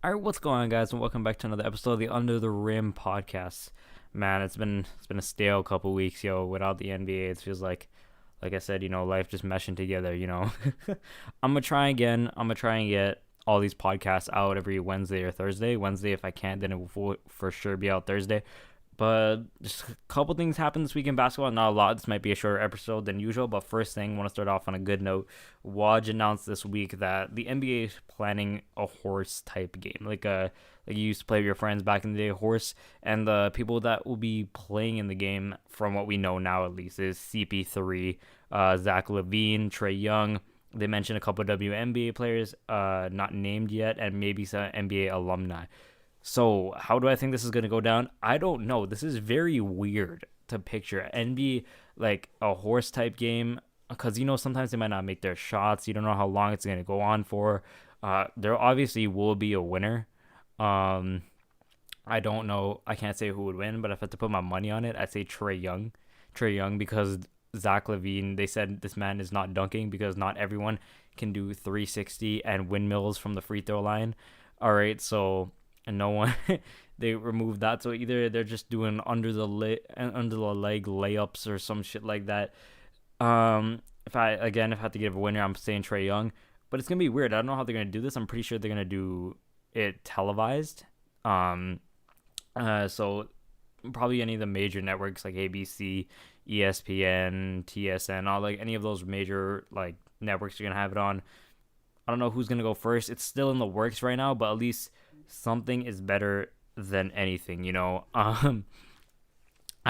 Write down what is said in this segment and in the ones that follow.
All right, what's going on, guys, and welcome back to another episode of the Under the Rim podcast. Man, it's been a stale couple weeks, yo. Without the NBA, it feels like I said, life just meshing together. I'm gonna try again. I'm gonna try and get all these podcasts out every Wednesday or Thursday. Wednesday, if I can't, then it will for sure be out Thursday. But just a couple things happened this week in basketball. Not a lot. This might be a shorter episode than usual. But first thing, I want to start off on a good note. Woj announced this week that the NBA is planning a horse type game, like you used to play with your friends back in the day, horse. And the people that will be playing in the game, from what we know now at least, is CP3, Zach LaVine, Trae Young. They mentioned a couple of WNBA players, not named yet, and maybe some NBA alumni. So, how do I think this is going to go down? I don't know. This is very weird to picture. NBA, like a horse type game, because, sometimes they might not make their shots. You don't know how long it's going to go on for. There obviously will be a winner. Um, I don't know. I can't say who would win, but if I had to put my money on it, I'd say Trey Young. Trey Young, because Zach LaVine, they said this man is not dunking because not everyone can do 360 and windmills from the free throw line. All right, so and no one they removed that, so either they're just doing under the leg layups or some shit like that. If I had to give a winner, I'm saying Trey Young, but it's gonna be weird. I don't know how they're gonna do this. I'm pretty sure they're gonna do it televised. um so probably any of the major networks like ABC, ESPN, TSN, all like any of those major like networks are gonna have it on. I don't know who's gonna go first. It's still in the works right now, but at least something is better than anything. I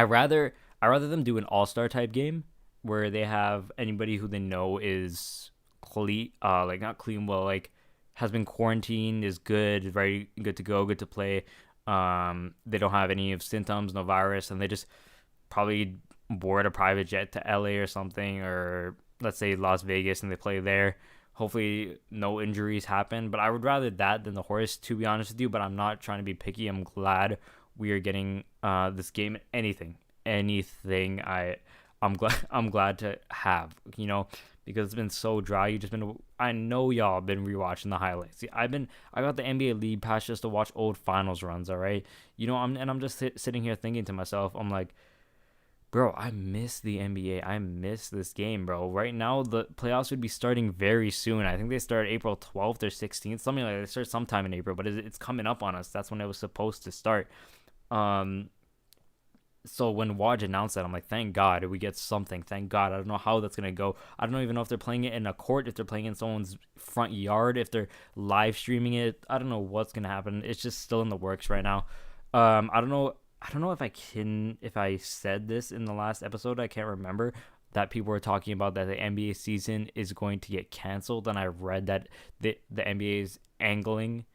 rather them do an all-star type game where they have anybody who they know is clean, like not clean, well, like has been quarantined, is good, very good to go, good to play. They don't have any of symptoms, no virus, and they just probably board a private jet to LA or something, or let's say Las Vegas, and they play there. Hopefully, no injuries happen. But I would rather that than the horse, to be honest with you. But I'm not trying to be picky. I'm glad we are getting this game. Anything. I'm glad to have. Because it's been so dry. I know y'all been rewatching the highlights. See, I got the NBA League Pass just to watch old finals runs. All right, I'm just sitting here thinking to myself, I'm like, bro, I miss the NBA. I miss this game, bro. Right now, the playoffs would be starting very soon. I think they start April 12th or 16th, something like that. They start sometime in April, but it's coming up on us. That's when it was supposed to start. Um, so when Waj announced that, I'm like, thank God we get something. Thank God. I don't know how that's gonna go. I don't even know if they're playing it in a court, if they're playing in someone's front yard, if they're live streaming it. I don't know what's gonna happen. It's just still in the works right now. I don't know. I don't know if I said this in the last episode. I can't remember that people were talking about that the NBA season is going to get canceled, and I read that the NBA is angling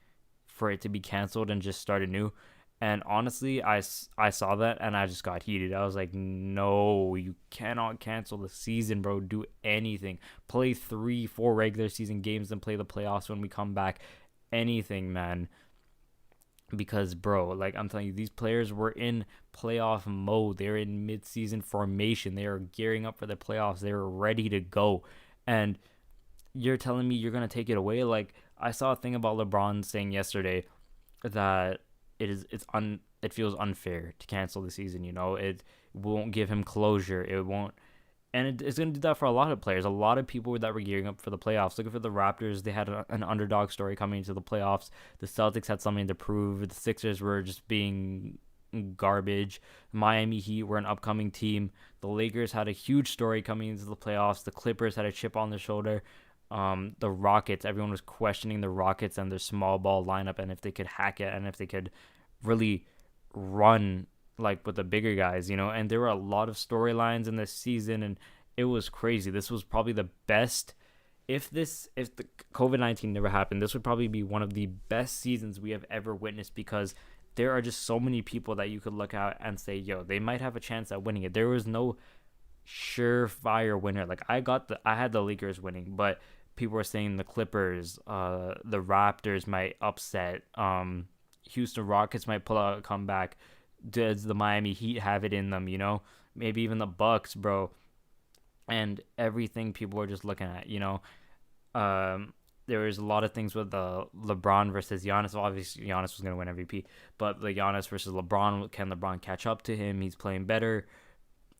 for it to be canceled and just start anew. And honestly, I saw that and I just got heated. I was like, no, you cannot cancel the season, bro. Do anything. Play 3, 4 regular season games and play the playoffs when we come back. Anything, man. Because, bro, like I'm telling you, these players were in playoff mode. They're in mid-season formation. They are gearing up for the playoffs. They were ready to go. And you're telling me you're going to take it away? Like, I saw a thing about LeBron saying yesterday that it feels unfair to cancel the season. It won't give him closure. It won't, and it's going to do that for a lot of players. A lot of people that were gearing up for the playoffs. Look for the Raptors. They had an underdog story coming into the playoffs. The Celtics had something to prove. The Sixers were just being garbage. Miami Heat were an upcoming team. The Lakers had a huge story coming into the playoffs. The Clippers had a chip on their shoulder. The Rockets, everyone was questioning the Rockets and their small ball lineup, and if they could hack it and if they could really run like with the bigger guys, and there were a lot of storylines in this season, and it was crazy. This was probably the best. If the COVID-19 never happened, this would probably be one of the best seasons we have ever witnessed, because there are just so many people that you could look at and say, yo, they might have a chance at winning it. There was no surefire winner. Like I had the Lakers winning, but people were saying the Clippers, the Raptors might upset, Houston Rockets might pull out a comeback. Does the Miami Heat have it in them? Maybe even the Bucks, bro. And everything people were just looking at. Um, there was a lot of things with LeBron versus Giannis. Well, obviously, Giannis was going to win MVP, but the Giannis versus LeBron, can LeBron catch up to him? He's playing better.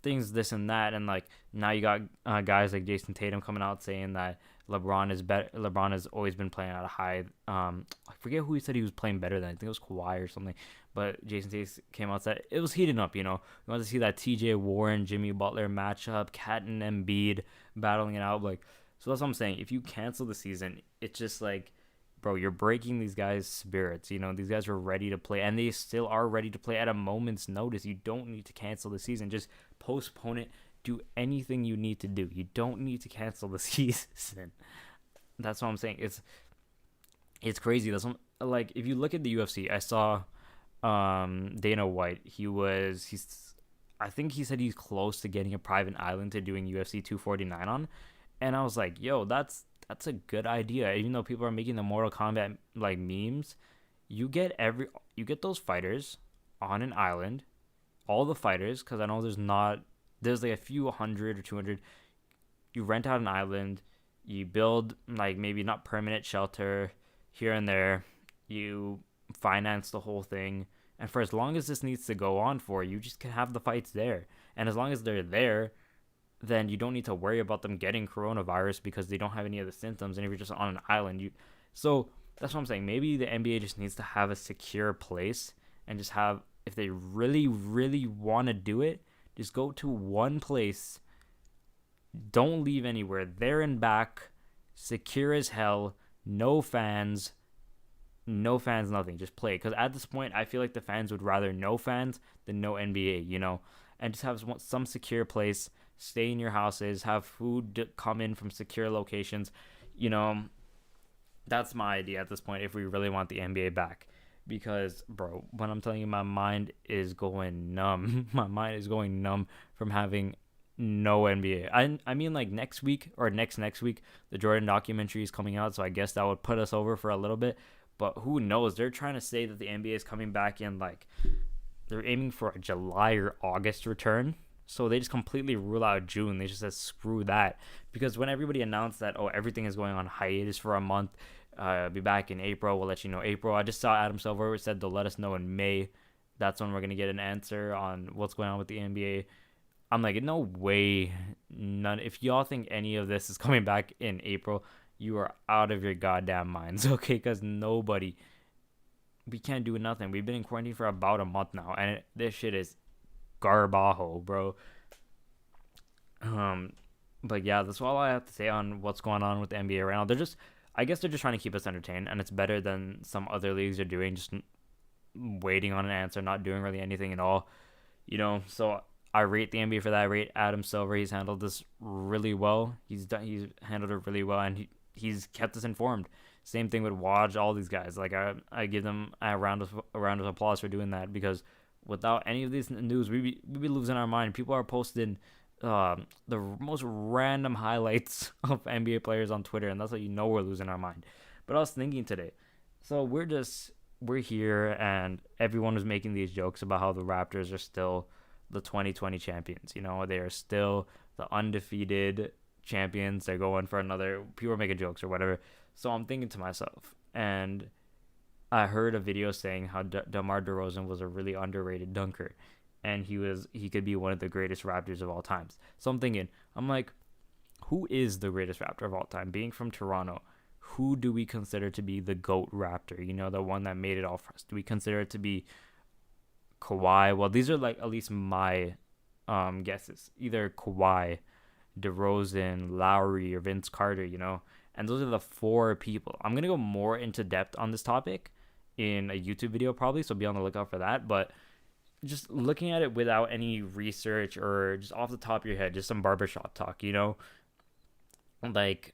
Things this and that, and like now you got guys like Jason Tatum coming out saying that LeBron is better. LeBron has always been playing at a high. I forget who he said he was playing better than. I think it was Kawhi or something. But Jason Tatum came out and said it was heating up. You know, you want to see that T.J. Warren, Jimmy Butler matchup, Cat and Embiid battling it out. Like, so that's what I'm saying. If you cancel the season, it's just like, bro, you're breaking these guys' spirits. You know, these guys are ready to play, and they still are ready to play at a moment's notice. You don't need to cancel the season. Just postpone it. Do anything you need to do. You don't need to cancel the season. That's what I'm saying. It's crazy. That's what, like, if you look at the UFC, I saw Dana White. I think he said he's close to getting a private island to doing UFC 249 on, and I was like, yo, that's a good idea. Even though people are making the Mortal Kombat like memes, you get those fighters on an island, all the fighters, because I know there's like a few hundred or 200. You rent out an island, you build like maybe not permanent shelter here and there, you finance the whole thing, and for as long as this needs to go on for, you just can have the fights there, and as long as they're there, then you don't need to worry about them getting coronavirus because they don't have any of the symptoms, and if you're just on an island, so that's what I'm saying. Maybe the NBA just needs to have a secure place and just have, if they really, really want to do it, just go to one place. Don't leave anywhere. There and back. Secure as hell. No fans. No fans, nothing. Just play. Because at this point, I feel like the fans would rather no fans than no NBA, you know? And just have some secure place. Stay in your houses. Have food come in from secure locations. You know, that's my idea at this point if we really want the NBA back. Because, bro, when I'm telling you, my mind is going numb. My mind is going numb from having no NBA. I mean, like next week or next week, the Jordan documentary is coming out, so I guess that would put us over for a little bit. But who knows? They're trying to say that the NBA is coming back in, like, they're aiming for a July or August return. So they just completely rule out June. They just said screw that. Because when everybody announced that, oh, everything is going on hiatus for a month, be back in April. We'll let you know April. I just saw Adam Silver said they'll let us know in May. That's when we're going to get an answer on what's going on with the NBA. I'm like, no way. None. If y'all think any of this is coming back in April, you are out of your goddamn minds, okay? Because we can't do nothing. We've been in quarantine for about a month now, and this shit is garbajo, bro. But yeah, that's all I have to say on what's going on with the NBA right now. I guess they're just trying to keep us entertained, and it's better than some other leagues are doing, just waiting on an answer, not doing really anything at all, you know. So I rate the NBA for that. I rate Adam Silver. He's handled this really well. He's handled it really well, and he's kept us informed. Same thing with Waj, all these guys. Like I give them a round of applause for doing that, because without any of this news, we'd be losing our mind. People are posting the most random highlights of NBA players on Twitter, and that's how you know we're losing our mind. But I was thinking today, so we're here, and everyone was making these jokes about how the Raptors are still the 2020 champions. You know, they are still the undefeated champions. They're going for another. People are making jokes or whatever. So I'm thinking to myself, and I heard a video saying how DeMar DeRozan was a really underrated dunker, and he could be one of the greatest Raptors of all times. So I'm like, who is the greatest Raptor of all time? Being from Toronto, who do we consider to be the GOAT Raptor? You know, the one that made it all for us. Do we consider it to be Kawhi? Well, these are like at least my guesses. Either Kawhi, DeRozan, Lowry, or Vince Carter, you know? And those are the four people. I'm going to go more into depth on this topic in a YouTube video probably, so be on the lookout for that. But just looking at it without any research or just off the top of your head, just some barbershop talk, you know? Like,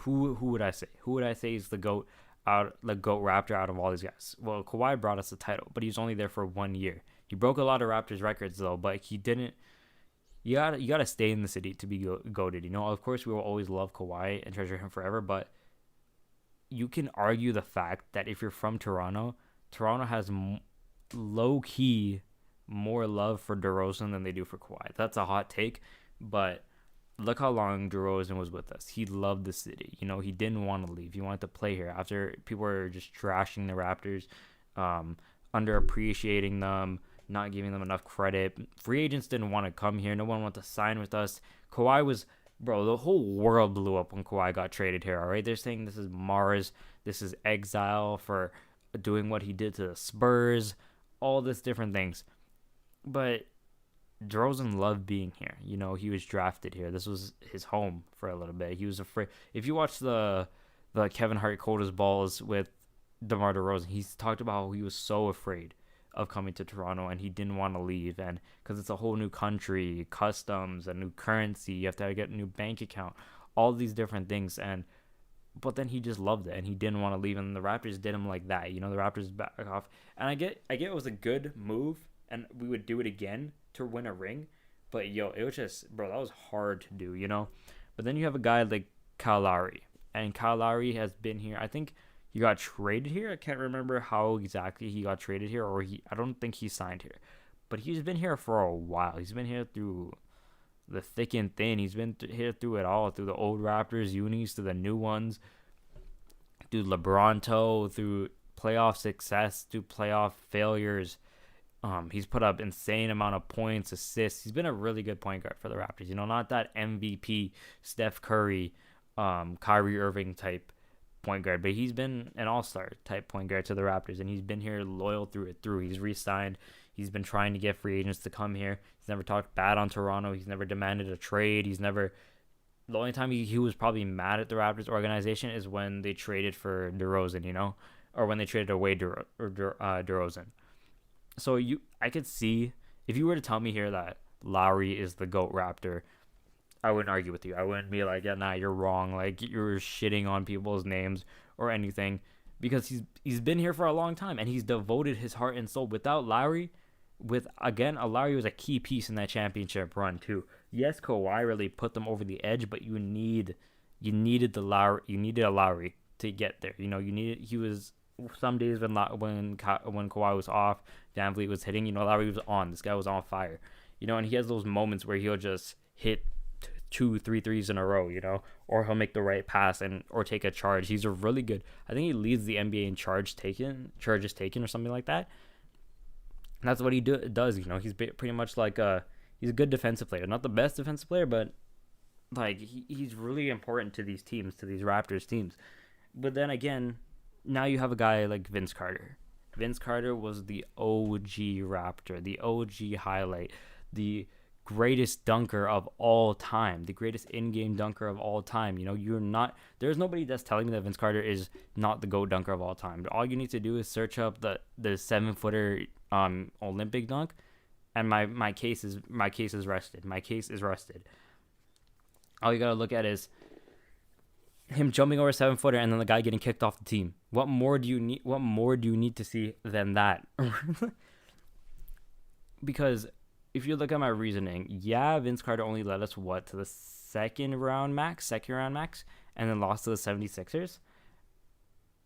who would I say? Who would I say is the GOAT Raptor out of all these guys? Well, Kawhi brought us the title, but he was only there for 1 year. He broke a lot of Raptors records though, but he didn't. You gotta stay in the city to be goated. You know, of course we will always love Kawhi and treasure him forever, but you can argue the fact that if you're from Toronto, Toronto has low key more love for DeRozan than they do for Kawhi. That's a hot take, but look how long DeRozan was with us. He loved the city. You know, he didn't want to leave. He wanted to play here after people were just trashing the Raptors, um, underappreciating them, not giving them enough credit. Free agents didn't want to come here. No one wanted to sign with us. Kawhi was, bro, the whole world blew up when Kawhi got traded here, all right? They're saying this is Mars. This is exile for doing what he did to the Spurs, all this different things. But DeRozan loved being here. You know, he was drafted here. This was his home for a little bit. He was afraid. If you watch the Kevin Hart Coldest Balls with DeMar DeRozan, he's talked about how he was so afraid of coming to Toronto and he didn't want to leave, and because it's a whole new country, customs, a new currency, you have to get a new bank account, all these different things, and but then he just loved it and he didn't want to leave, and the Raptors did him like that. You know, the Raptors back off, and I get it was a good move, and we would do it again to win a ring, but yo, it was just, bro, that was hard to do, you know. But then you have a guy like Kyle Lowry, and Kyle Lowry has been here. I think he got traded here. I can't remember how exactly he got traded here, or I don't think he signed here, but he's been here for a while. He's been here through the thick and thin. He's been here through it all, through the old Raptors unis to the new ones, through LeBronto, through playoff success, through playoff failures. He's put up insane amount of points, assists. He's been a really good point guard for the Raptors. You know, not that MVP, Steph Curry, Kyrie Irving type point guard, but he's been an all-star type point guard to the Raptors, and he's been here loyal through it through. He's re-signed. He's been trying to get free agents to come here. He's never talked bad on Toronto. He's never demanded a trade. He's never. The only time he was probably mad at the Raptors organization is when they traded for DeRozan, you know, or when they traded away DeRozan. So I could see, if you were to tell me here that Lowry is the GOAT Raptor, I wouldn't argue with you. I wouldn't be like, yeah, nah, you're wrong. Like, you're shitting on people's names or anything, because he's been here for a long time and he's devoted his heart and soul. Without Lowry, Lowry was a key piece in that championship run too. Yes, Kawhi really put them over the edge, but you needed a Lowry to get there. You know, he was. Some days when Kawhi was off, VanVleet was hitting, you know, Lowry was on. This guy was on fire, you know, and he has those moments where he'll just hit 2-3 threes in a row, you know, or he'll make the right pass or take a charge. He's a really good. I think he leads the NBA in charges taken or something like that. And that's what he does. You know, he's pretty much like he's a good defensive player, not the best defensive player, but like he's really important to these teams, to these Raptors teams. But then again, now you have a guy like Vince Carter. Vince Carter was the OG Raptor, the OG highlight, the greatest dunker of all time, the greatest in-game dunker of all time. You know, there's nobody that's telling me that Vince Carter is not the GOAT dunker of all time. All you need to do is search up the 7-footer Olympic dunk, and my case is rested. My case is rested. All you gotta look at is him jumping over a 7-footer and then the guy getting kicked off the team. What more do you need to see than that? Because if you look at my reasoning, yeah, Vince Carter only led us to the second round max, and then lost to the 76ers.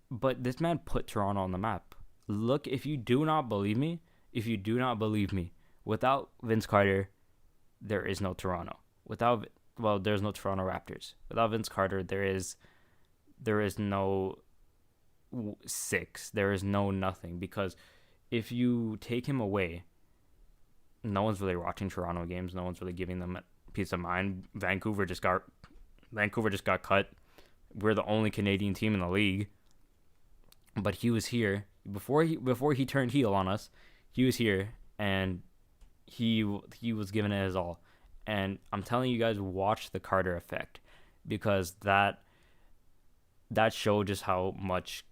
But this man put Toronto on the map. Look, if you do not believe me, without Vince Carter, there is no Toronto. There's no Toronto Raptors. Without Vince Carter, there is no 6. There is no nothing. Because if you take him away, no one's really watching Toronto games. No one's really giving them peace of mind. Vancouver just got cut. We're the only Canadian team in the league. But he was here before he turned heel on us. He was here and he was giving it his all. And I'm telling you guys, watch the Carter effect, because that showed just how much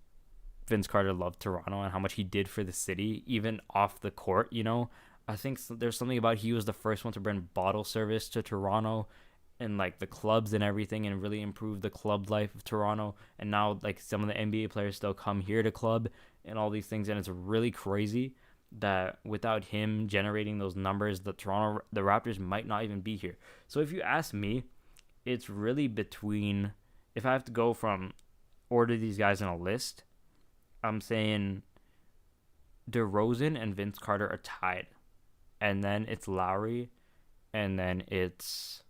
Vince Carter loved Toronto and how much he did for the city, even off the court. You know, I think there's something about he was the first one to bring bottle service to Toronto and like the clubs and everything, and really improve the club life of Toronto. And now like some of the NBA players still come here to club and all these things, and it's really crazy that without him generating those numbers, the Raptors might not even be here. So if you ask me, it's really between, if I have to go from order these guys in a list, I'm saying DeRozan and Vince Carter are tied. And then it's Lowry, and then it's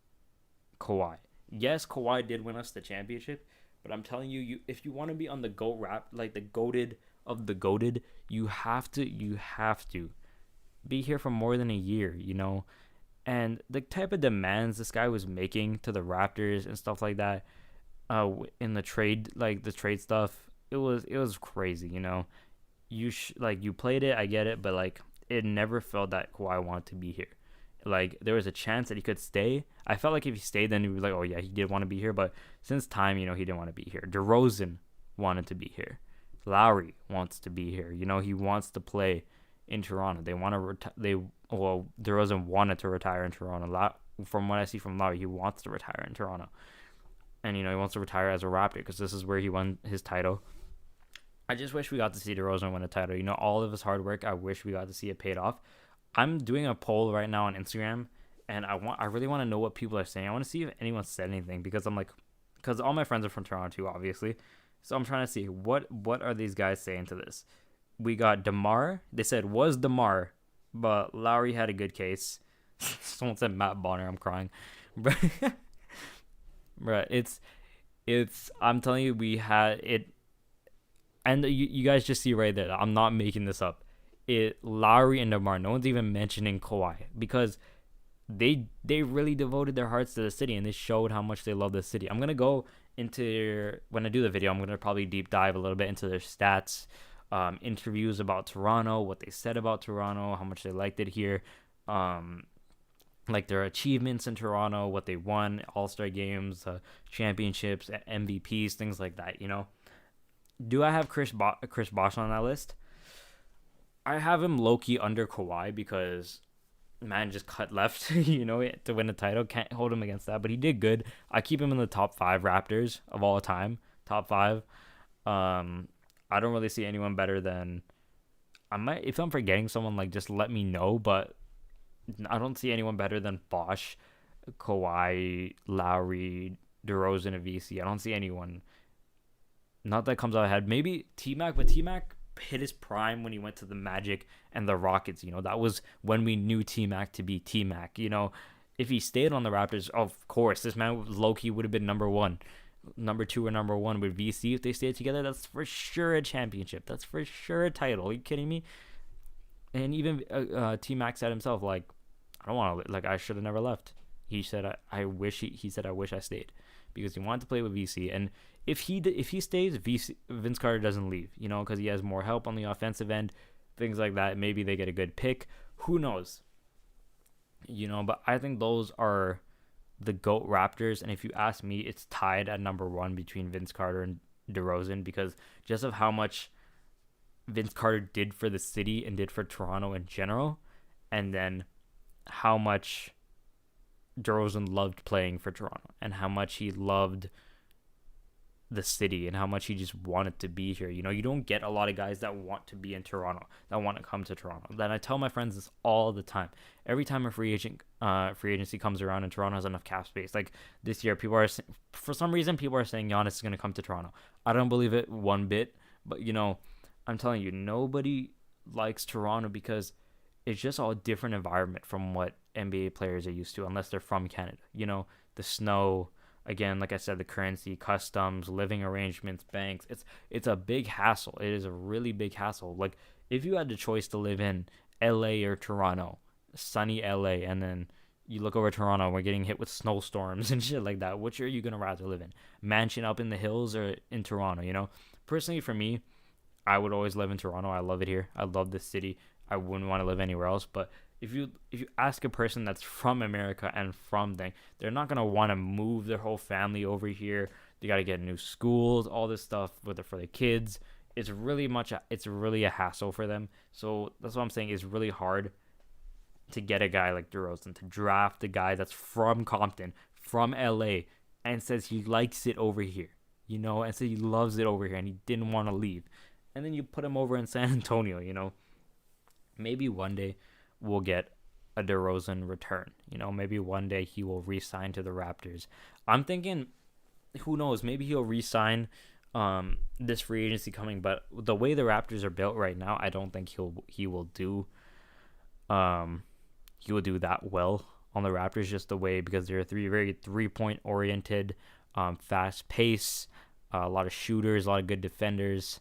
Kawhi. Yes, Kawhi did win us the championship, but I'm telling you, if you want to be on the GOAT rap, like the goated of the goated, you have to be here for more than a year, And the type of demands this guy was making to the Raptors and stuff like that, in the trade, like the trade stuff, it was crazy. You played it, I get it, but like it never felt that Kawhi wanted to be here. Like there was a chance that he could stay. I felt like if he stayed, then he was like, oh yeah, he did want to be here. But since time, he didn't want to be here. DeRozan wanted to be here. Lowry wants to be here. He wants to play in Toronto. They want to DeRozan wanted to retire in Toronto. From what I see from Lowry, he wants to retire in Toronto, and he wants to retire as a Raptor because this is where he won his title. I just wish we got to see DeRozan win a title. All of his hard work, I wish we got to see it paid off. I'm doing a poll right now on Instagram, and I really want to know what people are saying. I want to see if anyone said anything because because all my friends are from Toronto too, obviously. So I'm trying to see what are these guys saying to this. We got DeMar. They said was DeMar, but Lowry had a good case. Someone said Matt Bonner. I'm crying, but it's. I'm telling you, we had it, and you guys just see right there. I'm not making this up. Lowry and DeMar. No one's even mentioning Kawhi because they really devoted their hearts to the city and they showed how much they love the city. I'm gonna go into when I do the video. I'm gonna probably deep dive a little bit into their stats, interviews about Toronto, what they said about Toronto, how much they liked it here, like their achievements in Toronto, what they won, All-Star games, championships, MVPs, things like that. Do I have Chris Bosh on that list? I have him low-key under Kawhi because man just cut left, to win a title. Can't hold him against that, but he did good. I keep him in the top 5 Raptors of all time. Top 5. I don't really see anyone better than if I'm forgetting someone, like just let me know, but I don't see anyone better than Bosh, Kawhi, Lowry, DeRozan, and VC. I don't see anyone. Not that comes out ahead. Maybe T-Mac, but T-Mac hit his prime when he went to the Magic and the Rockets. That was when we knew T-Mac to be T-Mac. If he stayed on the Raptors, of course, this man low-key would have been number 1. Number 2 or number 1 with VC. If they stayed together, that's for sure a championship. That's for sure a title. Are you kidding me? And even T-Mac said himself, like, I don't want to, like, I should have never left. He said, I wish I stayed because he wanted to play with VC. And if he stays, Vince Carter doesn't leave, because he has more help on the offensive end, things like that. Maybe they get a good pick. Who knows? But I think those are the GOAT Raptors. And if you ask me, it's tied at number 1 between Vince Carter and DeRozan because just of how much Vince Carter did for the city and did for Toronto in general, and then how much DeRozan loved playing for Toronto and how much he loved the city and how much he just wanted to be here. You don't get a lot of guys that want to be in Toronto, that want to come to Toronto. Then I tell my friends this all the time. Every time a free agency comes around and Toronto has enough cap space, like this year, for some reason people are saying Giannis is going to come to Toronto. I don't believe it one bit, but I'm telling you, nobody likes Toronto because it's just all a different environment from what NBA players are used to, unless they're from Canada. The snow. Again, like I said, the currency, customs, living arrangements, banks. It's a big hassle. It is a really big hassle. Like, if you had the choice to live in LA or Toronto, sunny LA, and then you look over Toronto and we're getting hit with snowstorms and shit like that, which are you going to rather live in? Mansion up in the hills or in Toronto, Personally, for me, I would always live in Toronto. I love it here. I love this city. I wouldn't want to live anywhere else, but if you ask a person that's from America and from there, they're not gonna want to move their whole family over here. They got to get new schools, all this stuff for the kids. It's really a hassle for them. So that's what I'm saying. It's really hard to get a guy like DeRozan, to draft a guy that's from Compton, from LA, and says he likes it over here, and says he loves it over here and he didn't want to leave. And then you put him over in San Antonio, Maybe one day we'll get a DeRozan return. Maybe one day he will re-sign to the Raptors. I'm thinking, who knows, maybe he'll re-sign this free agency coming, but the way the Raptors are built right now, I don't think he will do that well. on the Raptors just the way because they're very 3-point oriented, fast pace, a lot of shooters, a lot of good defenders.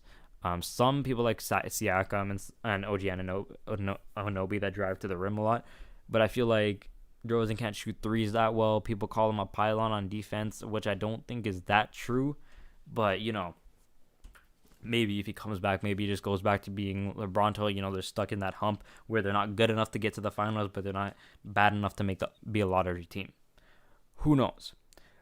Some people like Siakam and OG Anunoby that drive to the rim a lot, but I feel like DeRozan can't shoot threes that well. People call him a pylon on defense, which I don't think is that true. But, maybe if he comes back, maybe he just goes back to being LeBron. They're stuck in that hump where they're not good enough to get to the finals, but they're not bad enough to be a lottery team. Who knows?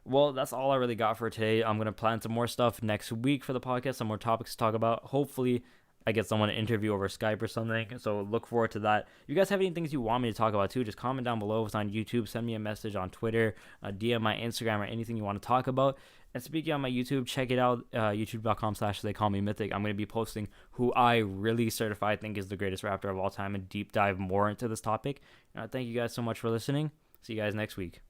Well, that's all I really got for today. I'm going to plan some more stuff next week for the podcast, some more topics to talk about. Hopefully, I get someone to interview over Skype or something, so look forward to that. If you guys have any things you want me to talk about too, just comment down below. If it's on YouTube, send me a message on Twitter, DM my Instagram, or anything you want to talk about. And speaking on my YouTube, check it out, youtube.com/theycallmemythic. I'm going to be posting who I really certified think is the greatest Raptor of all time and deep dive more into this topic. Thank you guys so much for listening. See you guys next week.